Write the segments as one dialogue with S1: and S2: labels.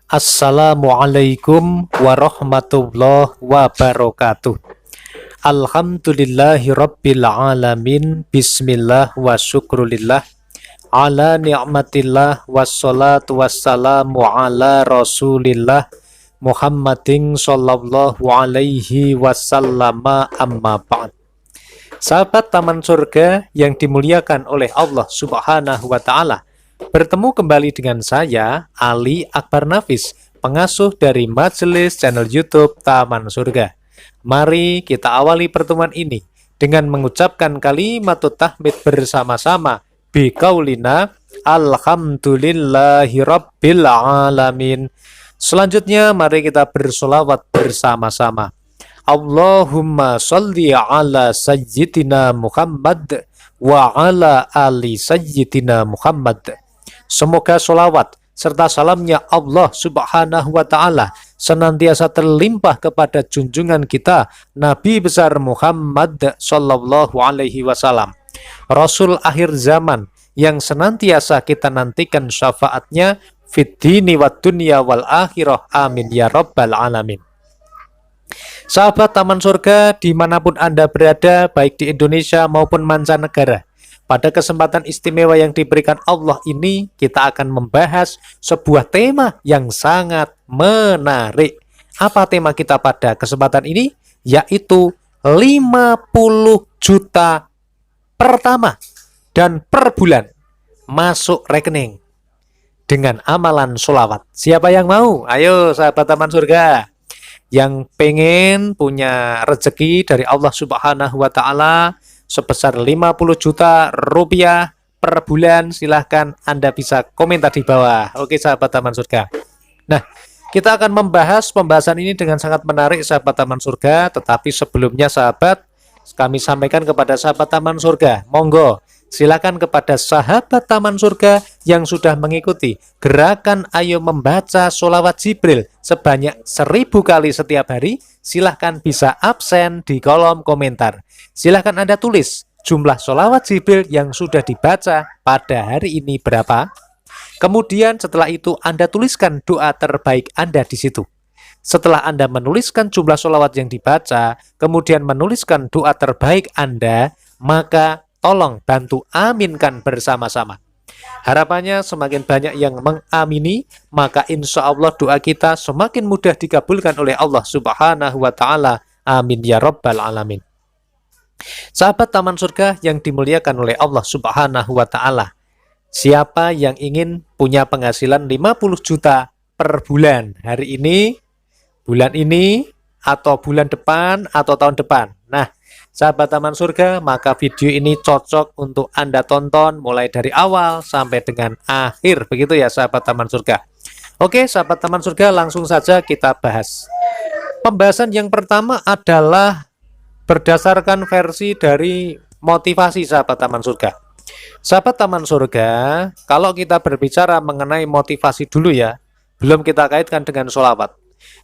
S1: Assalamualaikum warahmatullahi wabarakatuh. Alhamdulillahi rabbil alamin. Bismillah wa syukrulillah ala ni'matillah wassalatu wassalamu ala rasulillah Muhammadin sallallahu alaihi wasallam, amma ba'd. Sahabat Taman Surga yang dimuliakan oleh Allah Subhanahu wa Ta'ala, bertemu kembali dengan saya, Ali Akbar Nafis, pengasuh dari majelis channel YouTube Taman Surga. Mari kita awali pertemuan ini dengan mengucapkan kalimatut tahmid bersama-sama biqaulina alhamdulillahi rabbil alamin. Selanjutnya mari kita bersolawat bersama-sama. Allahumma sholli ala sayyidina Muhammad wa ala ali sayyidina Muhammad. Semoga sholawat serta salamnya Allah Subhanahu wa Ta'ala senantiasa terlimpah kepada junjungan kita Nabi besar Muhammad sallallahu alaihi wasallam, Rasul akhir zaman yang senantiasa kita nantikan syafaatnya fid dini wad dunya wal akhirah, amin ya rabbal alamin. Sahabat Taman Surga dimanapun Anda berada, baik di Indonesia maupun mancanegara, pada kesempatan istimewa yang diberikan Allah ini, kita akan membahas sebuah tema yang sangat menarik. Apa tema kita pada kesempatan ini? Yaitu 50 juta pertama dan per bulan masuk rekening dengan amalan sholawat. Siapa yang mau? Ayo sahabat Taman Surga yang pengen punya rezeki dari Allah Subhanahu wa Ta'ala sebesar 50 juta rupiah per bulan, silahkan Anda bisa komentar di bawah. Oke sahabat Taman Surga. Nah, kita akan membahas pembahasan ini dengan sangat menarik sahabat Taman Surga. Tetapi sebelumnya sahabat, kami sampaikan kepada sahabat Taman Surga, monggo silakan kepada sahabat Taman Surga yang sudah mengikuti gerakan ayo membaca sholawat Jibril sebanyak 1000 kali setiap hari, silahkan bisa absen di kolom komentar. Silahkan Anda tulis jumlah sholawat Jibril yang sudah dibaca pada hari ini berapa. Kemudian setelah itu Anda tuliskan doa terbaik Anda di situ. Setelah Anda menuliskan jumlah sholawat yang dibaca, kemudian menuliskan doa terbaik Anda, maka tolong bantu aminkan bersama-sama. Harapannya semakin banyak yang mengamini, maka insya Allah doa kita semakin mudah dikabulkan oleh Allah Subhanahu wa Ta'ala. Amin ya rabbal alamin. Sahabat Taman Surga yang dimuliakan oleh Allah Subhanahu wa Ta'ala, siapa yang ingin punya penghasilan 50 juta per bulan hari ini, bulan ini, atau bulan depan, atau tahun depan? Nah, sahabat Taman Surga, maka video ini cocok untuk Anda tonton mulai dari awal sampai dengan akhir. Begitu ya sahabat Taman Surga. Oke sahabat Taman Surga, langsung saja kita bahas. Pembahasan yang pertama adalah berdasarkan versi dari motivasi sahabat Taman Surga. Sahabat Taman Surga, kalau kita berbicara mengenai motivasi dulu ya, belum kita kaitkan dengan sholawat.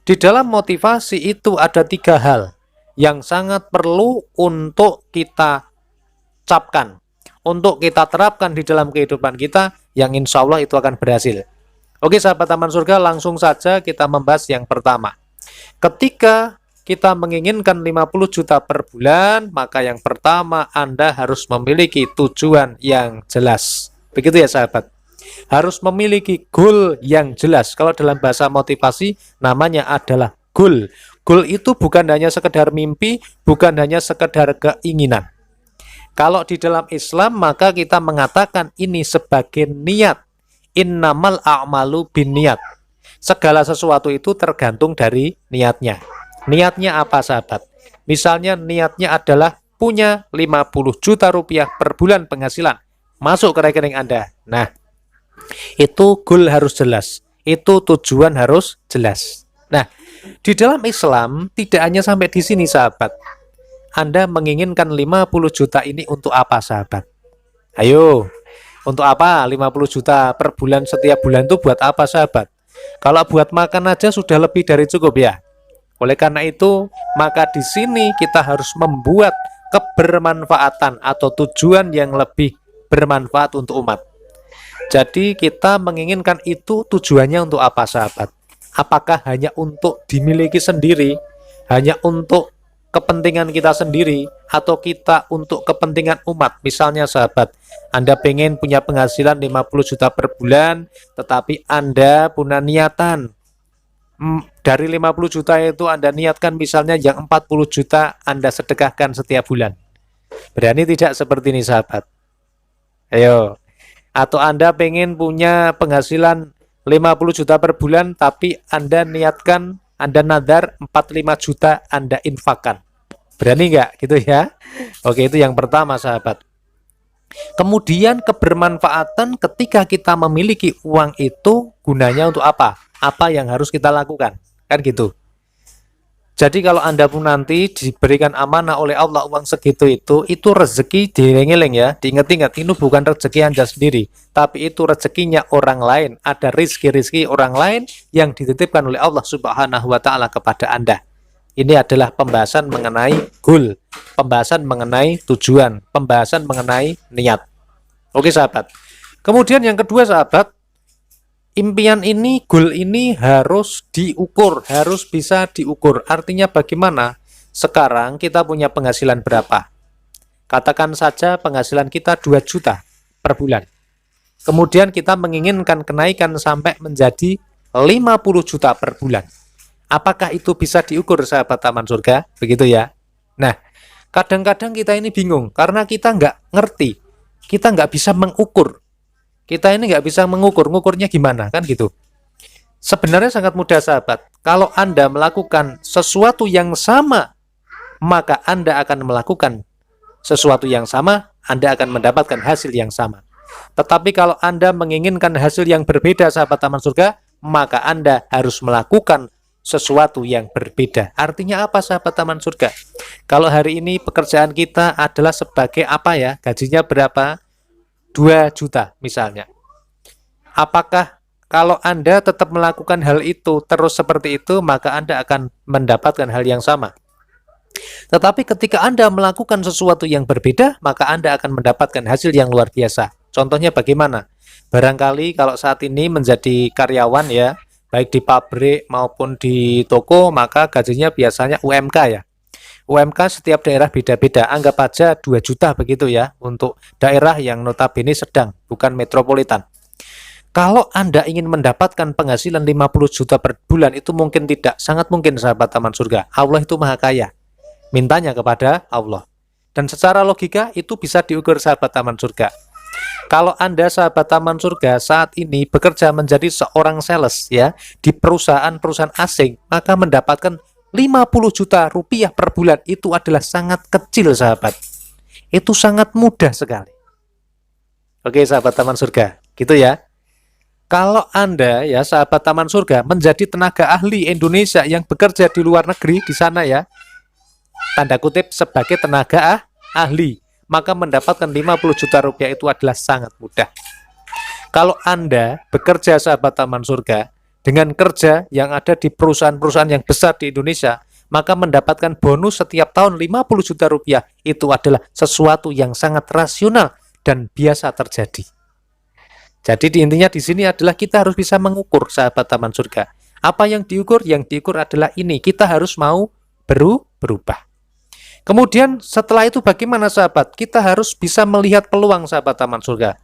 S1: Di dalam motivasi itu ada 3 hal yang sangat perlu untuk kita capkan, untuk kita terapkan di dalam kehidupan kita, yang insya Allah itu akan berhasil. Oke sahabat Taman Surga, langsung saja kita membahas yang pertama. Ketika kita menginginkan 50 juta per bulan, maka yang pertama Anda harus memiliki tujuan yang jelas. Begitu ya sahabat. Harus memiliki goal yang jelas. Kalau dalam bahasa motivasi namanya adalah goal. Goal itu bukan hanya sekedar mimpi, bukan hanya sekedar keinginan. Kalau di dalam Islam maka kita mengatakan ini sebagai niat. Innamal a'malu binniyat. Segala sesuatu itu tergantung dari niatnya. Niatnya apa sahabat? Misalnya niatnya adalah punya 50 juta rupiah per bulan penghasilan masuk ke rekening Anda. Nah, itu goal harus jelas. Itu tujuan harus jelas. Nah, di dalam Islam tidak hanya sampai di sini sahabat. Anda menginginkan 50 juta ini untuk apa sahabat? Ayo, untuk apa 50 juta per bulan setiap bulan itu buat apa sahabat? Kalau buat makan aja sudah lebih dari cukup ya. Oleh karena itu, maka di sini kita harus membuat kebermanfaatan atau tujuan yang lebih bermanfaat untuk umat. Jadi kita menginginkan itu tujuannya untuk apa sahabat? Apakah hanya untuk dimiliki sendiri, hanya untuk kepentingan kita sendiri, atau kita untuk kepentingan umat? Misalnya sahabat, Anda pengen punya penghasilan 50 juta per bulan, tetapi Anda punya niatan dari 50 juta itu Anda niatkan misalnya yang 40 juta Anda sedekahkan setiap bulan. Berani tidak seperti ini sahabat? Ayo. Atau Anda pengen punya penghasilan 50 juta per bulan, tapi Anda niatkan, Anda nadar 45 juta Anda infakkan. Berani nggak gitu ya? Oke, itu yang pertama sahabat. Kemudian kebermanfaatan ketika kita memiliki uang itu gunanya untuk apa? Apa yang harus kita lakukan? Kan gitu. Jadi kalau Anda pun nanti diberikan amanah oleh Allah uang segitu itu rezeki dieling-eling ya, diingat-ingat, ini bukan rezeki Anda sendiri, tapi itu rezekinya orang lain, ada rizki-rizki orang lain yang dititipkan oleh Allah Subhanahu wa Ta'ala kepada Anda. Ini adalah pembahasan mengenai goal, pembahasan mengenai tujuan, pembahasan mengenai niat. Oke sahabat. Kemudian yang kedua sahabat, impian ini, goal ini harus diukur, harus bisa diukur. Artinya bagaimana? Sekarang kita punya penghasilan berapa? Katakan saja penghasilan kita 2 juta per bulan. Kemudian kita menginginkan kenaikan sampai menjadi 50 juta per bulan. Apakah itu bisa diukur sahabat Taman Surga? Begitu ya. Nah, kadang-kadang kita ini bingung karena kita nggak ngerti. Kita nggak bisa mengukur. Kita ini nggak bisa ngukurnya gimana, kan gitu. Sebenarnya sangat mudah sahabat. Kalau Anda melakukan sesuatu yang sama, maka Anda akan melakukan sesuatu yang sama, Anda akan mendapatkan hasil yang sama. Tetapi kalau Anda menginginkan hasil yang berbeda sahabat Taman Surga, maka Anda harus melakukan sesuatu yang berbeda. Artinya apa sahabat Taman Surga? Kalau hari ini pekerjaan kita adalah sebagai apa ya? Gajinya berapa? 2 juta misalnya. Apakah kalau Anda tetap melakukan hal itu terus seperti itu, maka Anda akan mendapatkan hal yang sama. Tetapi ketika Anda melakukan sesuatu yang berbeda, maka Anda akan mendapatkan hasil yang luar biasa. Contohnya bagaimana? Barangkali kalau saat ini menjadi karyawan ya, baik di pabrik maupun di toko, maka gajinya biasanya UMK ya. UMK setiap daerah beda-beda, anggap aja 2 juta begitu ya, untuk daerah yang notabene sedang, bukan metropolitan. Kalau Anda ingin mendapatkan penghasilan 50 juta per bulan, itu mungkin tidak, sangat mungkin sahabat Taman Surga. Allah itu maha kaya, mintanya kepada Allah. Dan secara logika itu bisa diukur sahabat Taman Surga. Kalau Anda sahabat Taman Surga saat ini bekerja menjadi seorang sales ya di perusahaan-perusahaan asing, maka mendapatkan 50 juta rupiah per bulan itu adalah sangat kecil sahabat. Itu sangat mudah sekali. Oke sahabat Taman Surga, gitu ya. Kalau Anda ya sahabat Taman Surga menjadi tenaga ahli Indonesia yang bekerja di luar negeri di sana ya, tanda kutip sebagai tenaga ahli, maka mendapatkan 50 juta rupiah itu adalah sangat mudah. Kalau Anda bekerja sahabat Taman Surga dengan kerja yang ada di perusahaan-perusahaan yang besar di Indonesia, maka mendapatkan bonus setiap tahun 50 juta rupiah itu adalah sesuatu yang sangat rasional dan biasa terjadi. Jadi intinya di sini adalah kita harus bisa mengukur sahabat Taman Surga. Apa yang diukur? Yang diukur adalah ini, kita harus mau berubah. Kemudian setelah itu bagaimana sahabat? Kita harus bisa melihat peluang sahabat Taman Surga.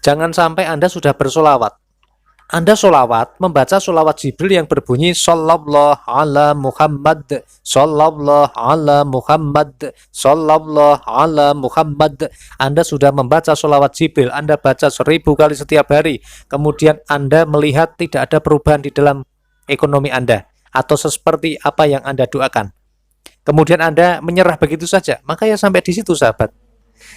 S1: Jangan sampai Anda sudah bersolawat. Anda solawat, membaca solawat Jibril yang berbunyi Sallallahu ala Muhammad, Sallallahu ala Muhammad, Sallallahu ala Muhammad. Anda sudah membaca solawat Jibril, Anda baca 1000 kali setiap hari. Kemudian Anda melihat tidak ada perubahan di dalam ekonomi Anda, atau seperti apa yang Anda doakan. Kemudian Anda menyerah begitu saja, maka ya sampai di situ sahabat.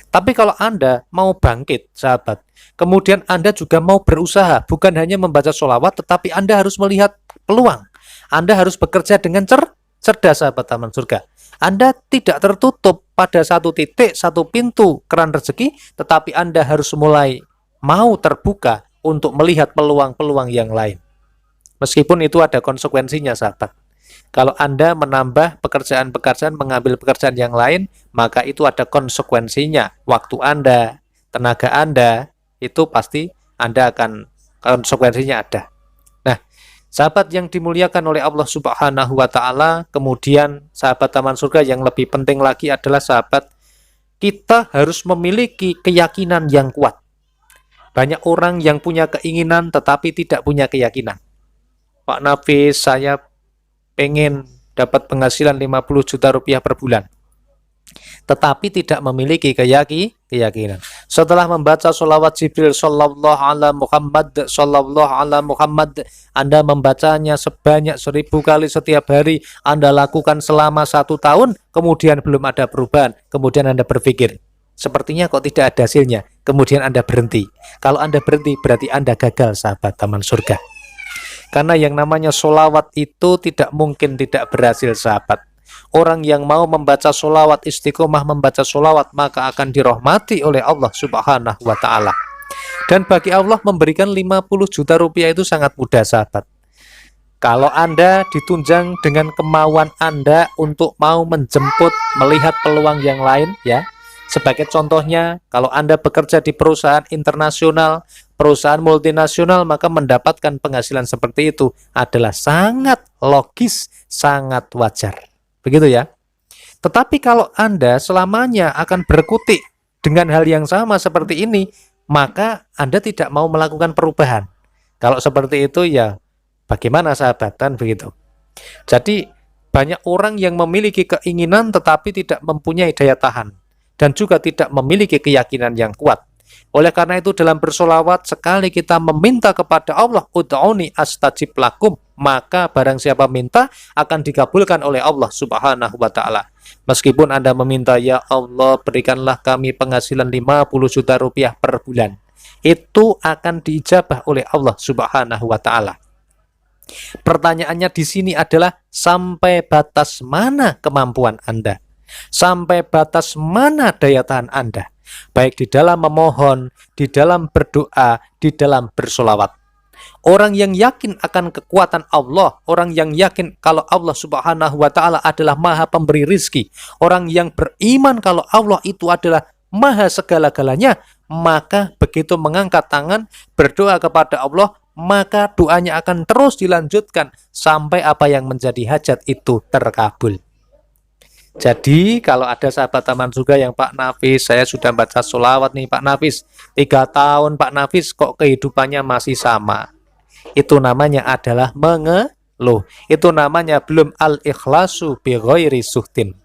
S1: Tapi kalau Anda mau bangkit sahabat, kemudian Anda juga mau berusaha, bukan hanya membaca sholawat, tetapi Anda harus melihat peluang. Anda harus bekerja dengan cerdas sahabat Taman Surga. Anda tidak tertutup pada satu titik, satu pintu keran rezeki, tetapi Anda harus mulai mau terbuka untuk melihat peluang-peluang yang lain. Meskipun itu ada konsekuensinya sahabat. Kalau Anda menambah pekerjaan-pekerjaan, mengambil pekerjaan yang lain, maka itu ada konsekuensinya. Waktu Anda, tenaga Anda, itu pasti Anda akan konsekuensinya ada. Nah, Sahabat yang dimuliakan oleh Allah Subhanahu wa taala, kemudian sahabat taman surga yang lebih penting lagi adalah sahabat kita harus memiliki keyakinan yang kuat. Banyak orang yang punya keinginan tetapi tidak punya keyakinan. Pak Nafis, saya pengen dapat penghasilan 50 juta rupiah per bulan, tetapi tidak memiliki keyakinan. Setelah membaca sholawat Jibril sallallahu ala Muhammad sallallahu ala Muhammad, Anda membacanya sebanyak 1000 kali setiap hari, Anda lakukan selama 1 tahun, kemudian belum ada perubahan, kemudian Anda berpikir, sepertinya kok tidak ada hasilnya, kemudian Anda berhenti. Kalau Anda berhenti, berarti Anda gagal, sahabat taman surga. Karena yang namanya sholawat itu tidak mungkin tidak berhasil, sahabat. Orang yang mau membaca sholawat, istiqomah membaca sholawat, maka akan dirahmati oleh Allah Subhanahu wa ta'ala. Dan bagi Allah memberikan 50 juta rupiah itu sangat mudah, sahabat. Kalau Anda ditunjang dengan kemauan Anda untuk mau menjemput, melihat peluang yang lain, ya. Sebagai contohnya, kalau Anda bekerja di perusahaan internasional, perusahaan multinasional, maka mendapatkan penghasilan seperti itu adalah sangat logis, sangat wajar. Begitu ya. Tetapi kalau Anda selamanya akan berkutik dengan hal yang sama seperti ini, maka Anda tidak mau melakukan perubahan. Kalau seperti itu ya bagaimana, sahabatan, begitu. Jadi banyak orang yang memiliki keinginan tetapi tidak mempunyai daya tahan dan juga tidak memiliki keyakinan yang kuat. Oleh karena itu dalam bersolawat, sekali kita meminta kepada Allah, ud'uni astajib lakum, maka barang siapa minta akan dikabulkan oleh Allah Subhanahu wa ta'ala. Meskipun Anda meminta, ya Allah berikanlah kami penghasilan 50 juta rupiah per bulan, itu akan diijabah oleh Allah Subhanahu wa ta'ala. Pertanyaannya di sini adalah sampai batas mana kemampuan Anda? Sampai batas mana daya tahan Anda? Baik di dalam memohon, di dalam berdoa, di dalam bersolawat. Orang yang yakin akan kekuatan Allah, orang yang yakin kalau Allah Subhanahu wa ta'ala adalah maha pemberi rizki, orang yang beriman kalau Allah itu adalah maha segala-galanya, maka begitu mengangkat tangan, berdoa kepada Allah, maka doanya akan terus dilanjutkan sampai apa yang menjadi hajat itu terkabul. Jadi kalau ada sahabat taman surga yang, Pak Nafis, saya sudah baca sholawat nih Pak Nafis, 3 tahun Pak Nafis, kok kehidupannya masih sama. Itu namanya adalah mengeluh. Itu namanya belum al-ikhlasu bi ghairi suhtin.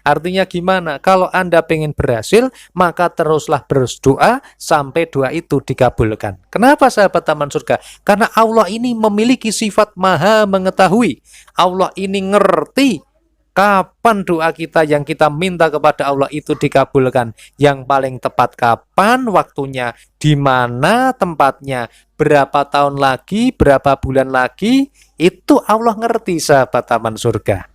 S1: Artinya gimana? Kalau Anda pengen berhasil, maka teruslah berdoa sampai doa itu dikabulkan. Kenapa sahabat taman surga? Karena Allah ini memiliki sifat maha mengetahui. Allah ini ngerti kapan doa kita yang kita minta kepada Allah itu dikabulkan. Yang paling tepat kapan waktunya, di mana tempatnya, berapa tahun lagi, berapa bulan lagi, itu Allah ngerti, sahabat taman surga.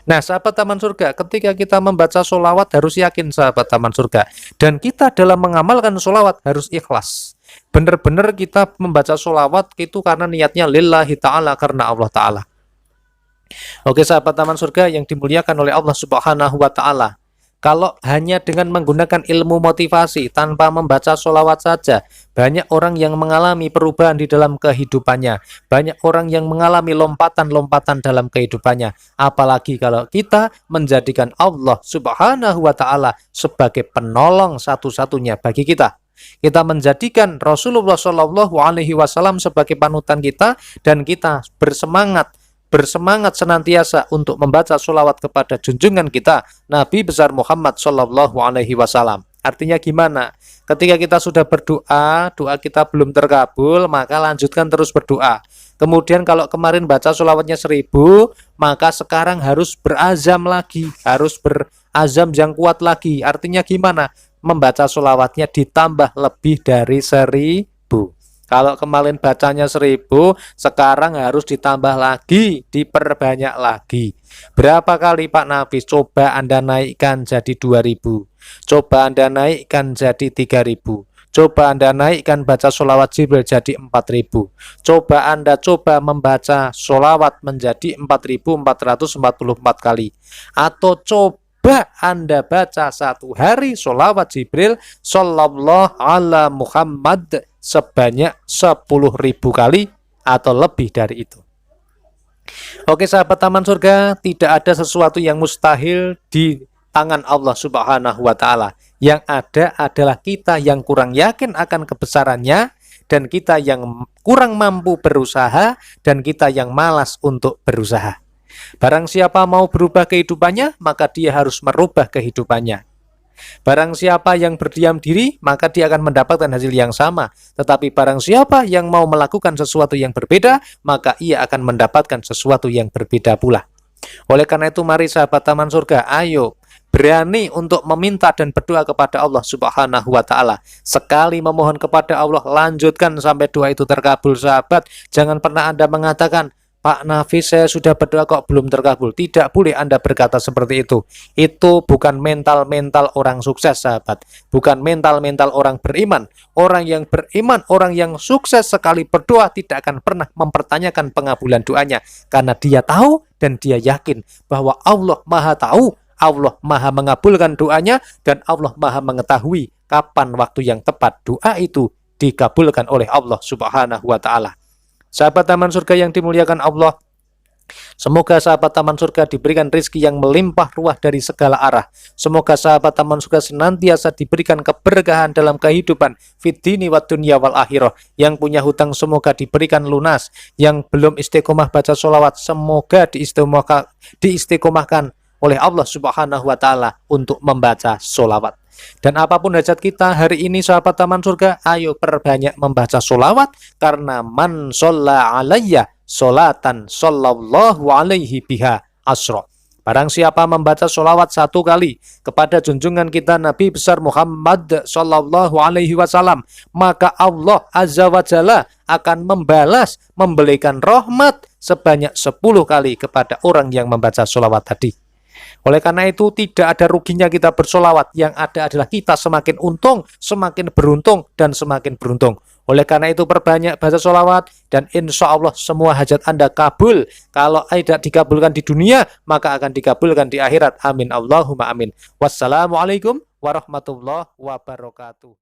S1: Nah, sahabat taman surga, ketika kita membaca sholawat harus yakin, sahabat taman surga. Dan kita dalam mengamalkan sholawat harus ikhlas. Benar-benar kita membaca sholawat itu karena niatnya lillahi ta'ala, karena Allah ta'ala. Oke sahabat taman surga yang dimuliakan oleh Allah Subhanahu wa ta'ala, kalau hanya dengan menggunakan ilmu motivasi tanpa membaca sholawat saja, banyak orang yang mengalami perubahan di dalam kehidupannya, banyak orang yang mengalami lompatan-lompatan dalam kehidupannya. Apalagi kalau kita menjadikan Allah Subhanahu wa ta'ala sebagai penolong satu-satunya bagi kita. Kita menjadikan Rasulullah Shallallahu Alaihi Wasallam sebagai panutan kita, dan kita bersemangat senantiasa untuk membaca sholawat kepada junjungan kita Nabi besar Muhammad Shallallahu Alaihi Wasallam. Artinya gimana? Ketika kita sudah berdoa, doa kita belum terkabul, maka lanjutkan terus berdoa. Kemudian kalau kemarin baca sholawatnya 1000, maka sekarang harus berazam lagi, harus berazam yang kuat lagi. Artinya gimana? Membaca sholawatnya ditambah lebih dari 1000. Kalau kemarin bacanya 1000, sekarang harus ditambah lagi, diperbanyak lagi. Berapa kali Pak Nafis? Coba Anda naikkan jadi 2000. Coba Anda naikkan jadi 3000. Coba Anda naikkan baca sholawat Jibril jadi 4000. Coba Anda membaca sholawat menjadi 4444 kali. Atau coba Anda baca 1 hari sholawat Jibril Sallallahu ala Muhammad sebanyak 10.000 kali atau lebih dari itu. Oke sahabat Taman Surga, tidak ada sesuatu yang mustahil di tangan Allah Subhanahu wa Ta'ala. Yang ada adalah kita yang kurang yakin akan kebesarannya, dan kita yang kurang mampu berusaha, dan kita yang malas untuk berusaha. Barang siapa mau berubah kehidupannya, maka dia harus merubah kehidupannya. Barang siapa yang berdiam diri, maka dia akan mendapatkan hasil yang sama. Tetapi barang siapa yang mau melakukan sesuatu yang berbeda, maka ia akan mendapatkan sesuatu yang berbeda pula. Oleh karena itu, mari sahabat Taman Surga, ayo berani untuk meminta dan berdoa kepada Allah Subhanahu wa Ta'ala. Sekali memohon kepada Allah, lanjutkan sampai doa itu terkabul, sahabat. Jangan pernah Anda mengatakan, Pak Nafis, saya sudah berdoa kok belum terkabul. Tidak boleh Anda berkata seperti itu. Itu bukan mental-mental orang sukses, sahabat. Bukan mental-mental orang beriman. Orang yang beriman, orang yang sukses sekali berdoa tidak akan pernah mempertanyakan pengabulan doanya. Karena dia tahu dan dia yakin bahwa Allah Maha tahu, Allah Maha mengabulkan doanya, dan Allah Maha mengetahui kapan waktu yang tepat doa itu dikabulkan oleh Allah Subhanahu wa Ta'ala. Sahabat Taman Surga yang dimuliakan Allah, semoga sahabat Taman Surga diberikan rezeki yang melimpah ruah dari segala arah. Semoga sahabat Taman Surga senantiasa diberikan keberkahan dalam kehidupan fid dini wad dunya wal akhirah. Yang punya hutang semoga diberikan lunas. Yang belum istiqomah baca sholawat semoga diistiqomahkan oleh Allah Subhanahu wa Ta'ala untuk membaca sholawat. Dan apapun hajat kita hari ini sahabat Taman Surga, ayo perbanyak membaca sholawat, karena man sholla alayya sholatan shollallahu alaihi biha asro. Barang siapa membaca sholawat 1 kali kepada junjungan kita Nabi besar Muhammad Sallallahu Alaihi Wasallam, maka Allah Azza wa Jalla akan membalas, memberikan rahmat sebanyak 10 kali kepada orang yang membaca sholawat tadi. Oleh karena itu tidak ada ruginya kita bersolawat, yang ada adalah kita semakin untung, semakin beruntung, dan semakin beruntung. Oleh karena itu perbanyak baca solawat, dan insya Allah semua hajat Anda kabul. Kalau tidak dikabulkan di dunia, maka akan dikabulkan di akhirat. Amin Allahumma amin. Wassalamualaikum warahmatullahi wabarakatuh.